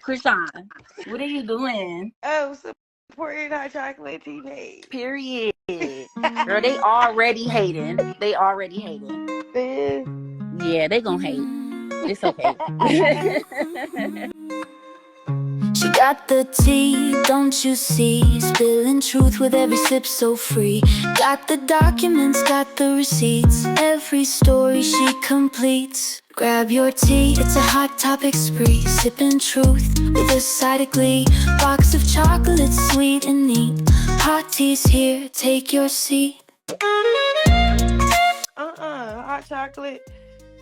Chrisean, what are you doing? Oh, supporting hot chocolate tea. Period. Girl, they already hating. They already hating. Yeah, they gonna hate. It's okay. She got the tea, don't you see? Spilling truth with every sip so free. Got the documents, got the receipts. Every story she completes. Grab your tea, it's a hot topic spree. Sipping truth with a side of glee. Box of chocolates, sweet and neat. Hot tea's here, take your seat. Hot chocolate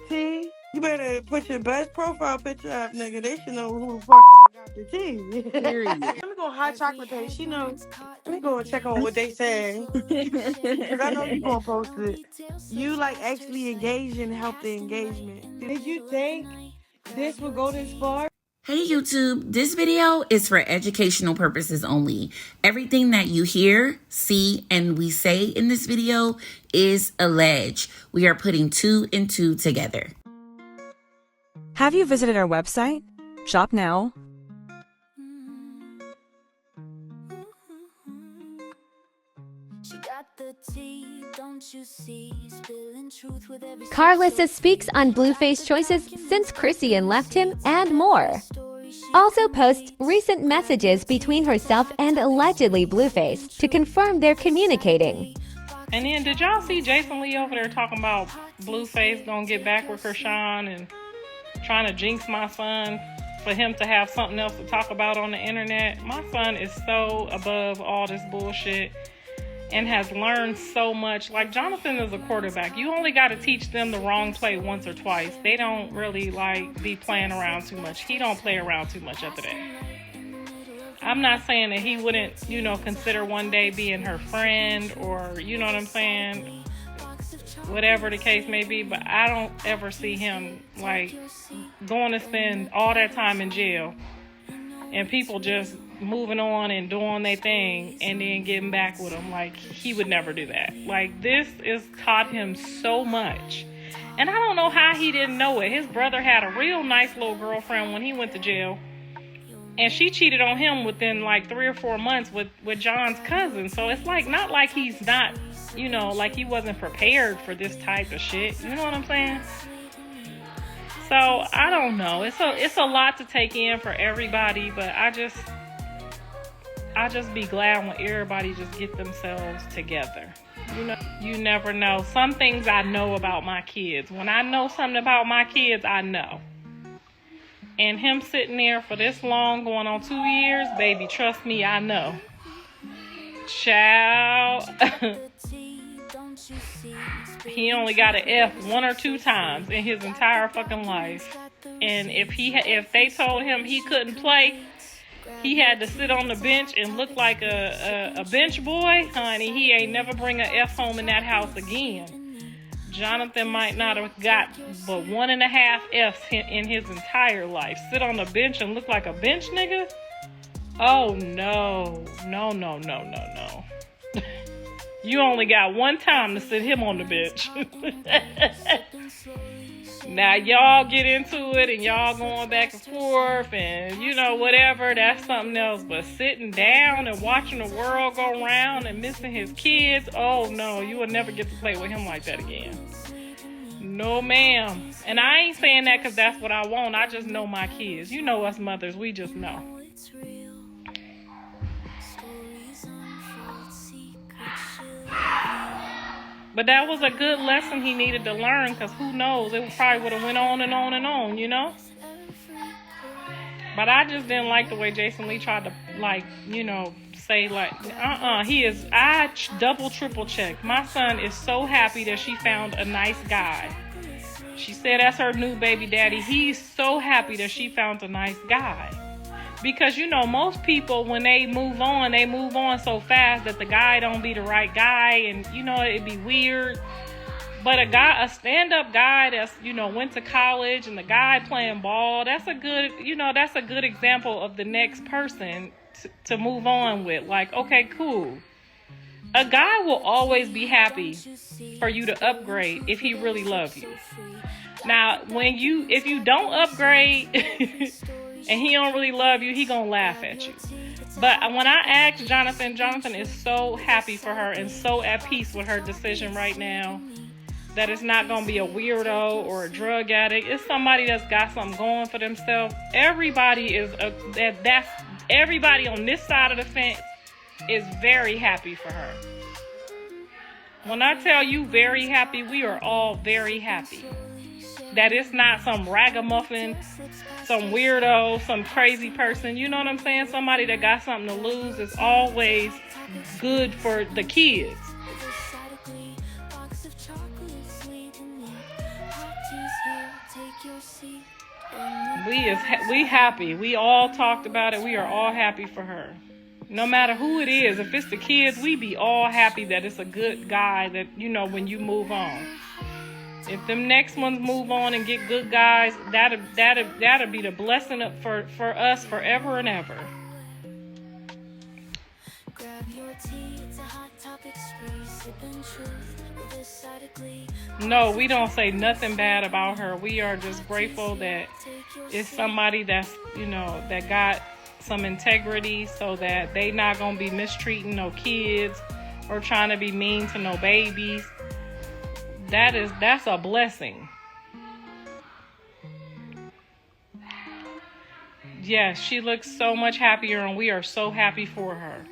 tea. You better put your best profile picture up, nigga. They should know who the fuck got the tea. Period. Let me go on hot chocolate page. She knows. Let me go and check on what they say. Because I know you gonna post it. You like actually engaged and help the engagement. Did you think this would go this far? Hey YouTube, this video is for educational purposes only. Everything that you hear, see, and we say in this video is alleged. We are putting two and two together. Have you visited our website? Shop now. Karlissa speaks on Blueface choices since Chrisean left him and more. Also posts recent messages between herself and allegedly Blueface to confirm they're communicating. And then did y'all see Jason Lee over there talking about Blueface gonna get back with Chrisean and trying to jinx my son for him to have something else to talk about on the internet? My son is so above all this bullshit and has learned so much. Like, Jonathan is a quarterback. You only got to teach them the wrong play once or twice. They don't really like be playing around too much. He don't play around too much after that. I'm not saying that he wouldn't, consider one day being her friend or, you know what I'm saying, whatever the case may be, but I don't ever see him like going to spend all that time in jail and people just moving on and doing their thing and then getting back with him. Like, he would never do that. Like, this has taught him so much. And I don't know how he didn't know it. His brother had a real nice little girlfriend when he went to jail. And she cheated on him within like 3 or 4 months with John's cousin. So it's like, not like he's not, like he wasn't prepared for this type of shit. You know what I'm saying? So I don't know. It's a lot to take in for everybody, but I just be glad when everybody just get themselves together. You never know. Some things I know about my kids. When I know something about my kids, I know. And him sitting there for this long, going on 2 years, baby, trust me, I know. Child. He only got an F 1 or 2 times in his entire fucking life. And if they told him he couldn't play, he had to sit on the bench and look like a bench boy, honey, he ain't never bring an F home in that house again. Jonathan might not have got but 1.5 F's in his entire life. Sit on the bench and look like a bench nigga? Oh, no. No. You only got 1 time to sit him on the bench. Now, y'all get into it and y'all going back and forth and, whatever, that's something else. But sitting down and watching the world go round and missing his kids, oh, no, you will never get to play with him like that again. No, ma'am. And I ain't saying that because that's what I want. I just know my kids. You know us mothers, we just know. But that was a good lesson he needed to learn, because who knows, it probably would have went on and on and on, But I just didn't like the way Jason Lee tried to, say, I double, triple checked. My son is so happy that she found a nice guy. She said that's her new baby daddy. He's so happy that she found a nice guy. Because, most people, when they move on so fast that the guy don't be the right guy, and, it'd be weird. But a stand-up guy that's, went to college, and the guy playing ball, that's a good example of the next person to move on with. Like, okay, cool. A guy will always be happy for you to upgrade if he really loves you. Now, if you don't upgrade and he don't really love you, he gonna laugh at you. But when I asked Jonathan, Jonathan is so happy for her and so at peace with her decision right now that it's not going to be a weirdo or a drug addict. It's somebody that's got something going for themselves. Everybody on this side of the fence is very happy for her. When I tell you very happy, we are all very happy. That it's not some ragamuffin, some weirdo, some crazy person. You know what I'm saying? Somebody that got something to lose is always good for the kids. We happy. We all talked about it. We are all happy for her. No matter who it is, if it's the kids, we be all happy that it's a good guy that, you know, when you move on. If them next ones move on and get good guys, that'll be the blessing for us forever and ever. No, we don't say nothing bad about her. We are just grateful that it's somebody that's, you know, that got some integrity so that they not gonna be mistreating no kids or trying to be mean to no babies. That's a blessing. Yes, she looks so much happier and we are so happy for her.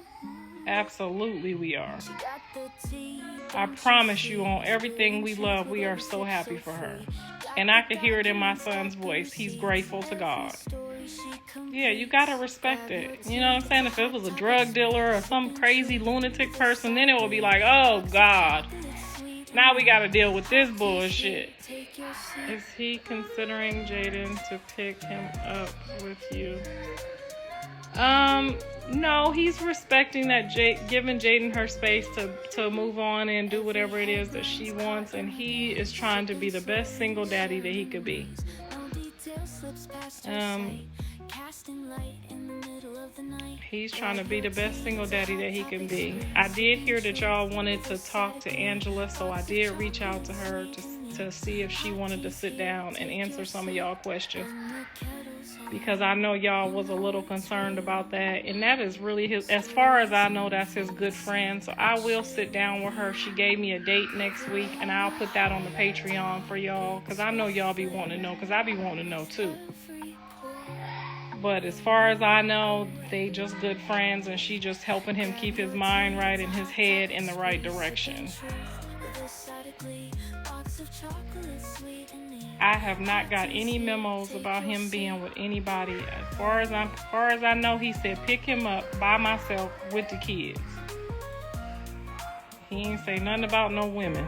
Absolutely we are. I promise you, on everything we love, we are so happy for her. And I can hear it in my son's voice. He's grateful to God. Yeah, you gotta respect it. You know what I'm saying? If it was a drug dealer or some crazy lunatic person, then it would be like, oh God, now we gotta deal with this bullshit. Is he considering Jaidyn to pick him up with you? No, he's respecting that, giving Jaidyn her space to move on and do whatever it is that she wants, and he is trying to be the best single daddy that he could be. He's trying to be the best single daddy that he can be. I did hear that y'all wanted to talk to Angela, so I did reach out to her to see if she wanted to sit down and answer some of y'all questions, because I know y'all was a little concerned about that, and that is really his, as far as I know, that's his good friend. So I will sit down with her. She gave me a date next week, and I'll put that on the Patreon for y'all, because I know y'all be wanting to know, because I be wanting to know too. But as far as I know, they just good friends, and she just helping him keep his mind right and his head in the right direction. I have not got any memos about him being with anybody. As far as I know, he said pick him up by myself with the kids. He ain't say nothing about no women.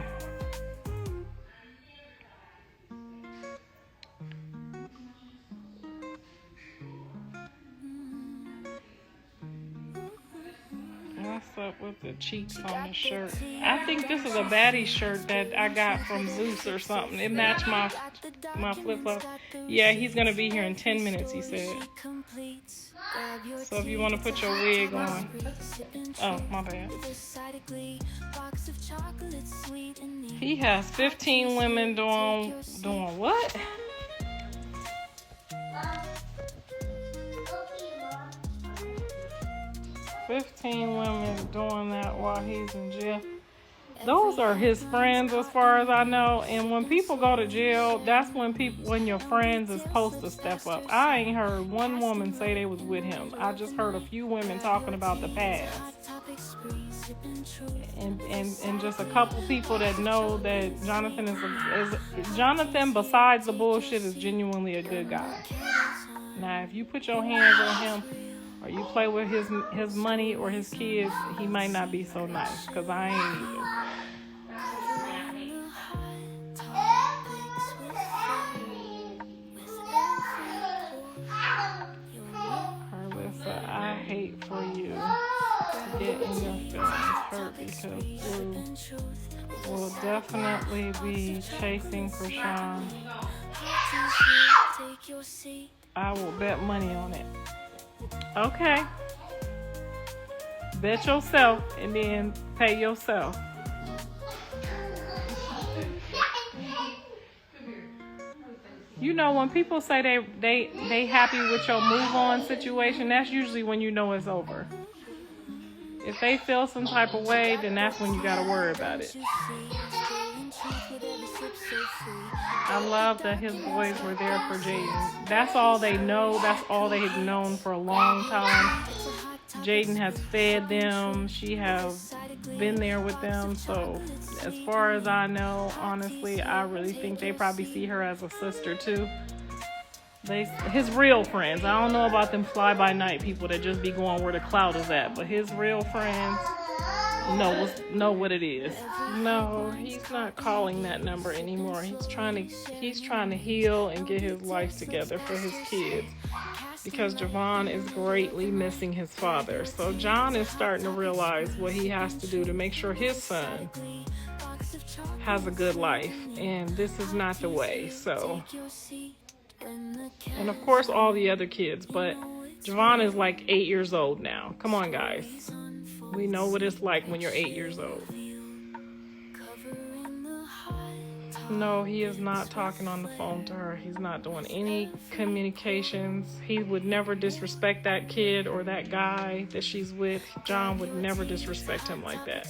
What's up with the cheeks on the shirt? I think this is a baddie shirt that I got from Zeus or something. It matched my flip-flop. Yeah, he's going to be here in 10 minutes, he said. So if you want to put your wig on. Oh, my bad. He has 15 women doing what? $15 women doing that while he's in jail. Those are his friends, as far as I know. And when people go to jail, that's when your friends is supposed to step up. I ain't heard one woman say they was with him. I just heard a few women talking about the past, and just a couple people that know that Jonathan is Jonathan, besides the bullshit, is genuinely a good guy. Now, if you put your hands on him, or you play with his money or his kids, he might not be so nice, because I ain't either. Karlissa, I hate for you to get in your feelings hurt, because Blue will definitely be chasing Chrisean. I will bet money on it. Okay. Bet yourself and then pay yourself. You know, when people say they happy with your move on situation, that's usually when you know it's over. If they feel some type of way, then that's when you gotta worry about it. I love that his boys were there for Jaidyn. That's all they know. That's all they've known for a long time. Jaidyn has fed them. She has been there with them. So as far as I know, honestly, I really think they probably see her as a sister too. His real friends. I don't know about them fly-by-night people that just be going where the cloud is at, but his real friends know what it is. No, he's not calling that number anymore. He's trying to heal and get his life together for his kids, because Javon is greatly missing his father. So John is starting to realize what he has to do to make sure his son has a good life, and this is not the way. So, and of course all the other kids, but Javon is like 8 years old now. Come on, guys. We know what it's like when you're 8 years old. No, he is not talking on the phone to her. He's not doing any communications. He would never disrespect that kid or that guy that she's with. John would never disrespect him like that.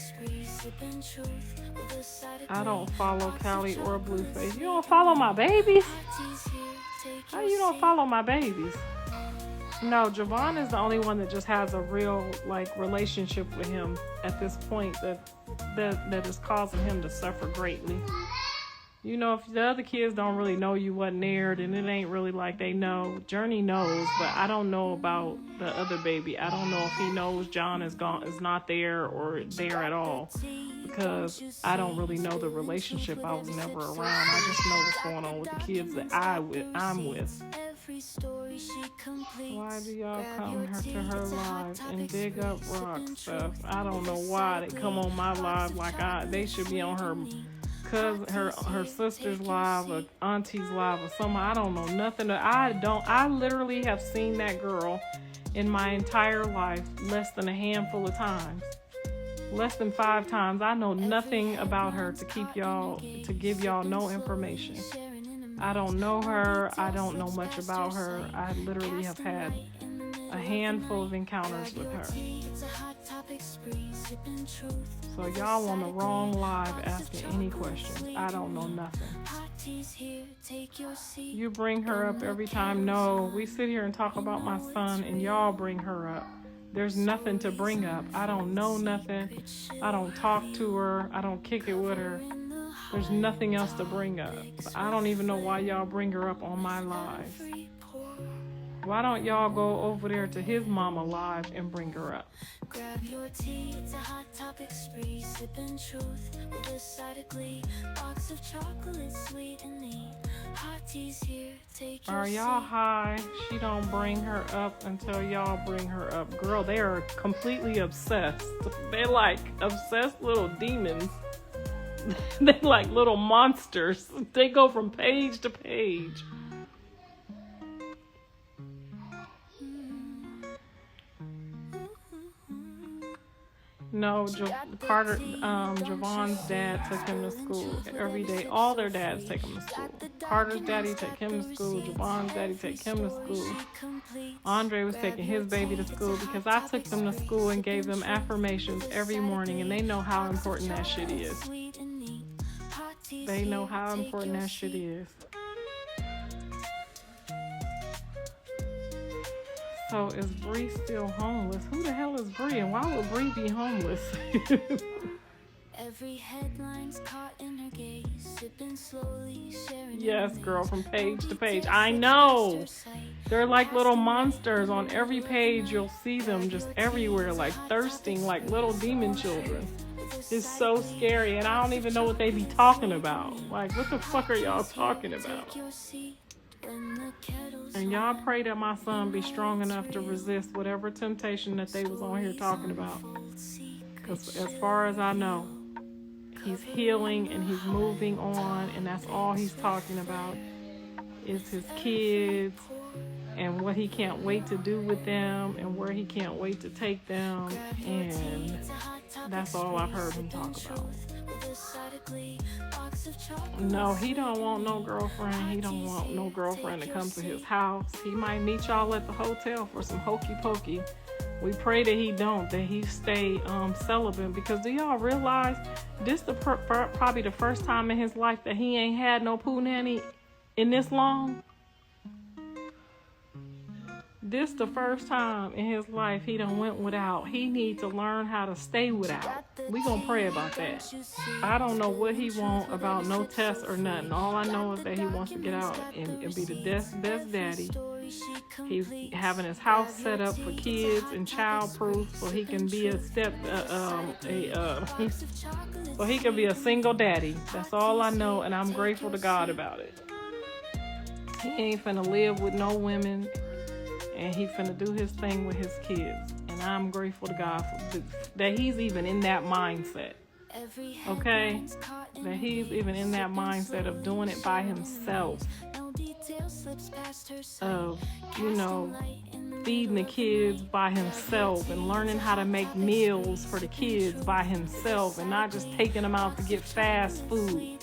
I don't follow Callie or Blueface. You don't follow my babies? How you don't follow my babies? No, Javon is the only one that just has a real relationship with him at this point that is causing him to suffer greatly. You know, if the other kids don't really know you wasn't there, then it ain't really like they know. Journey knows, but I don't know about the other baby. I don't know if he knows John is not there or there at all, because I don't really know the relationship. I was never around. I just know what's going on with the kids that I'm with. Why do y'all come to her live and dig up rock stuff? I don't know why they come on my live they should be on her cousin, her sister's live or auntie's live or something. I don't know nothing. I literally have seen that girl in my entire life less than a handful of times. Less than 5 times. I know nothing about her to give y'all no information. I don't know her. I don't know much about her. I literally have had a handful of encounters with her. So y'all on the wrong live asking any questions. I don't know nothing. You bring her up every time. No, we sit here and talk about my son and y'all bring her up. There's nothing to bring up. I don't know nothing. I don't talk to her. I don't kick it with her. There's nothing else to bring up. I don't even know why y'all bring her up on my live. Why don't y'all go over there to his mama live and bring her up? Grab your tea, it's a hot topic spree, sipping truth with a side of glee, box of chocolate, sweet and neat. Hot tea's here, take your seat. Are y'all high? She don't bring her up until y'all bring her up. Girl, they are completely obsessed. They're like obsessed little demons. They're like little monsters. They go from page to page. No, Javon's dad took him to school every day. All their dads take him to school. Carter's daddy take him to school. Javon's daddy take him to school. Andre was taking his baby to school because I took them to school and gave them affirmations every morning, and they know how important that shit is. They know how important that shit is. So is Bree still homeless? Who the hell is Bree, and why would Bree be homeless? Every headline's caught in her gaze, sipping slowly, sharing. Yes, girl, from page to page. I know. They're like little monsters on every page. You'll see them just everywhere, like thirsting, like little demon children. It's so scary, and I don't even know what they be talking about. Like, what the fuck are y'all talking about? And y'all pray that my son be strong enough to resist whatever temptation that they was on here talking about. Because as far as I know, he's healing and he's moving on, and that's all he's talking about is his kids and what he can't wait to do with them and where he can't wait to take them, and that's all I've heard him talk about. No, he don't want no girlfriend. He don't want no girlfriend to come to his house. He might meet y'all at the hotel for some hokey pokey. We pray that he don't, that he stay celibate, because do y'all realize this probably the first time in his life that he ain't had no poo nanny in this long? This the first time in his life he done went without. He need to learn how to stay without. We gonna pray about that. I don't know what he want about no test or nothing. All I know is that he wants to get out and be the best daddy. He's having his house set up for kids and child-proof, so he can be so he can be a single daddy. That's all I know, and I'm grateful to God about it. He ain't finna live with no women, and he finna do his thing with his kids. And I'm grateful to God that he's even in that mindset. Okay? That he's even in that mindset of doing it by himself. Of, feeding the kids by himself and learning how to make meals for the kids by himself and not just taking them out to get fast food.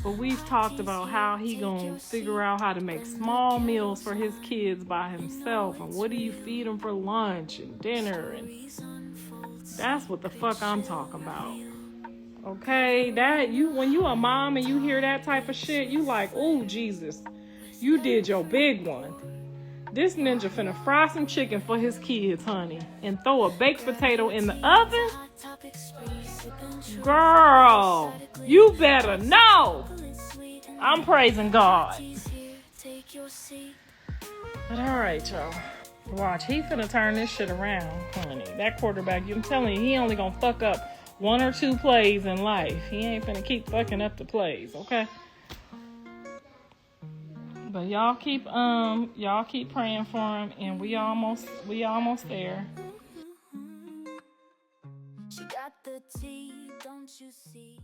But we've talked about how he gonna figure out how to make small meals for his kids by himself, and what do you feed them for lunch and dinner, and that's what the fuck I'm talking about. Okay, when you a mom and you hear that type of shit, you like, oh Jesus, you did your big one. This ninja finna fry some chicken for his kids, honey, and throw a baked potato in the oven. Girl, you better know. I'm praising God. But all right, y'all. Watch, he finna turn this shit around, honey. That quarterback, I'm telling you, he only gonna fuck up 1 or 2 plays in life. He ain't finna keep fucking up the plays, okay? But y'all keep praying for him, and we almost there. She got the tea, don't you see?